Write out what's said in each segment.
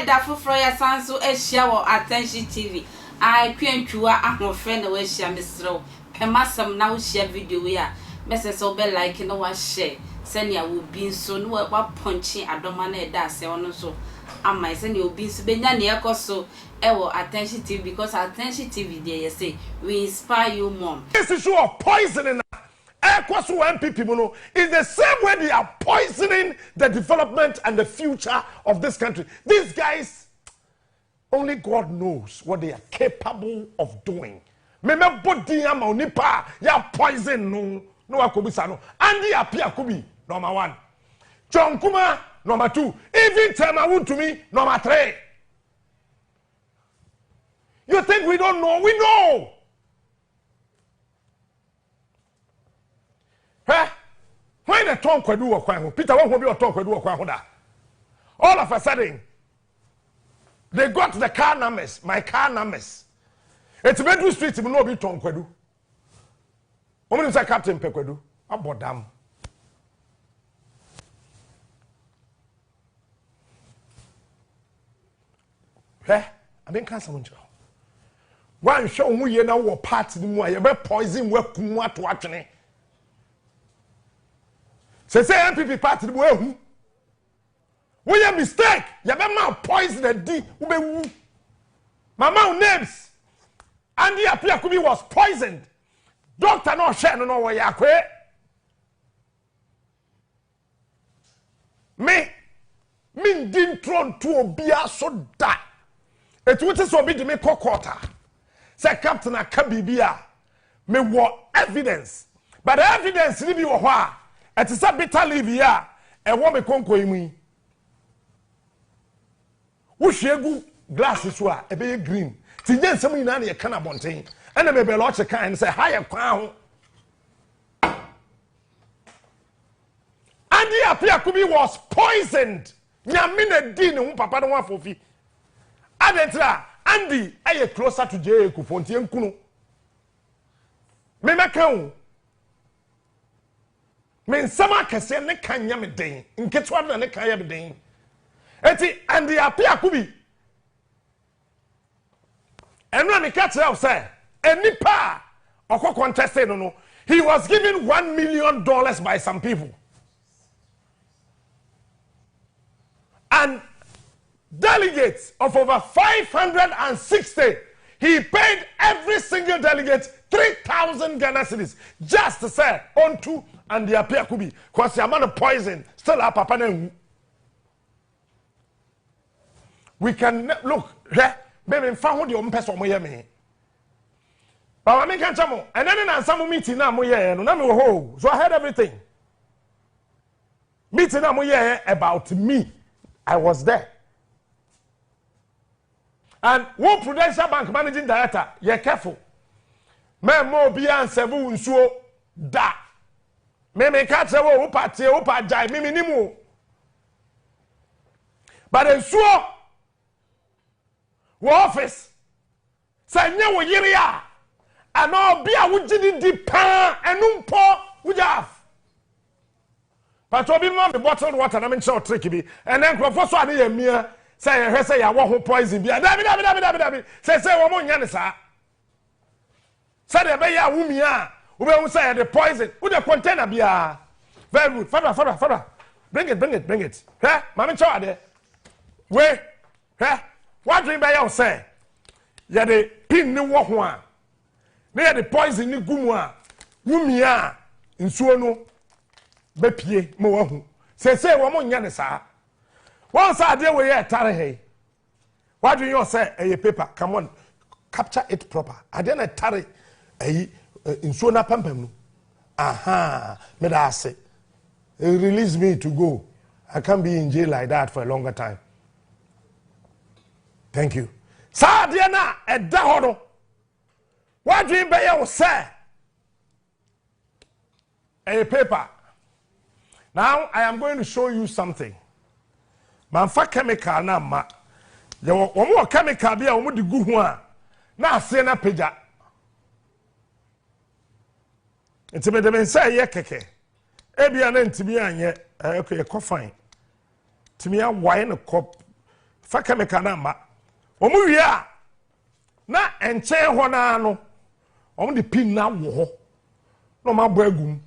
da foforo ya sanso ehia wo Attention TV ai kwantwa ahofre na wa ehia mesrew pemasam na wo share video we a message so be like na wa share senia wo bi nso no wa ponchi adoma na eda ase ono so ama senia obi nso benya na ekoso ewo Attention TV because Attention TV there you say we inspire you more. This issue of poisoning Ekwasu MPP Mono is the same way they are poisoning the development and the future of this country. These guys, only God knows what they are capable of doing. Meme body ama onipa ya poison no akobisa no. Andi apia kubi number 1. John Kumah number 2. Even Tema to me number 3. You think we don't know? We know. When the tongue could do a crime, Peter won't be a tongue could do a crime. All of a sudden, they got the car numbers, my car numbers. It's Bedroom Street, it will not be tongue could do. Woman is a Captain Pequedu, about damn. I mean, can't someone tell. One show who you know what parts in the more, you better poison work Kumah to watching. Say MPP party the way who? We a mistake. You better poison the D. Mama names. Andy Apiakubi was poisoned. Doctor no share no way yakwe. Me din tron to obia so da. It would so be the me quarter. Say Captain Akabibia. Me what evidence. But the evidence leave you a it is a bitter leave here. A woman conquer me. Wushegu glasses were a bit green. Tijan some in a can of bontain. And a baby lodge a kind and say, higher crown. Andy Apiakubi was poisoned. Yamina Dino, Papa don't want for fee. Adentra, Andy, I am closer to J. Kufonti and Kuno. Mema count. Men sama kese ne kanya me den nketwa na ne kanya me den enti and the Apiakubi enu me ka tell say enipa okọ contested no he was given $1 million by some people and delegates of over 560 he paid every single delegate 3,000 Ghana cedis just to say onto and the Apiakubi because the amount of poison still up papa. We can look baby found your person moye me. But I mean can chamo and then some meeting now moye no na me ho so I heard everything. Meeting now moye about me. I was there. And one Prudential Bank managing director, you're careful. Me mo bi answer bu nsuo da. Me catch a wo party opa jai me nimu. But nsuo wo office say nya wo yire a ana obi a wo gidi di pa enu mpo wo jaf. But obi ma be bottled water na me nche trick bi and then crofo so ade ya mia say ye say ya wo ho poison bi. Dabi say wo mo nya ne sa. Say de be ya wo mia we say the poison. Who the container be very good. Father. Bring it. Huh? Mama chow there. Wait. Huh? What dream by you say? Ya the pin ni wo ho a. Na the poison ni gumu a. Wumia nsuo no be pie mo wo hu. Say wo mo nya ne sa. One say dey we here tare hey. What do you say? A paper. Come on. Capture it proper. I then tare in Sona Pampam. Aha, me da say. Release me to go. I can't be in jail like that for a longer time. Thank you. Sadiana at Dahodo. What do you bear say? A paper. Now I am going to show you something. Manfa chemical na ma. There were one more chemical be a woman di gu ho a. Na se na peja. Nti me dem say ye keke ebia na ntimi anye okay ko fine timi a wine no kop fa chemical na ma omu wie a na enchen ho na no omu de pin na wo ho no ma bo agum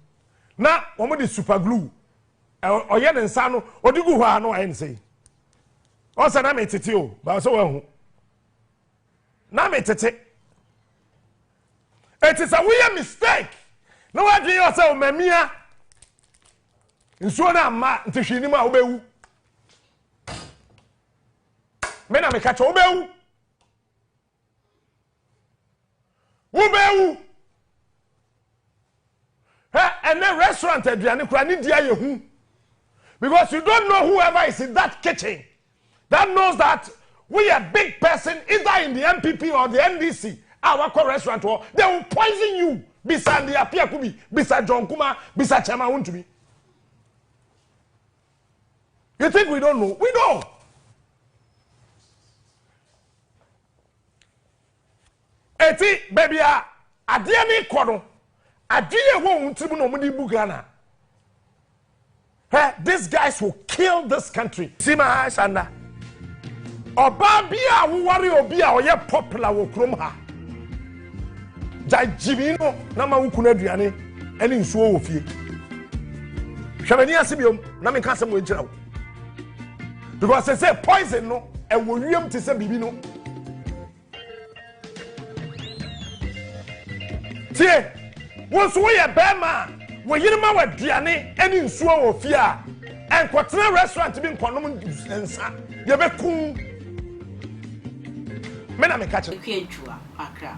na omu de super glue oye ne nsa no odigu ho a no ayen sei o sa na metete o ba so wa hu na metete it is a weird mistake no wa dwen yourself mamia nsuo na ma ntihwini ma obewu me na me ka cho obewu and then restaurant aduane kura ni dia ye hu because you don't know whoever is in that kitchen that knows that we are big person either in the MPP or the NDC our restaurant they will poison you bisa the apia kubi bisa John Kumah bisa Chama Wuntumi. You think we don't know? We know. Eti baby adie ni kono adie wo untibu no mudi bugana. Hey, these guys will kill this country. Sima Shanda. Oba bia wo wari obi a oye popular wo krom ha. Jajibino na ma wukuna aduane eni nsuo wo fie. Hwamani asibiom na me ka sem wo nkyira wo. Because they say poison no e wo wiem te se bibi no. Tie, wonso wo ye bema, wo yirima wa aduane eni nsuo wo fie a enkwotena restaurant bi nkonom nsa ye be kun. Me na me ka che. Akra.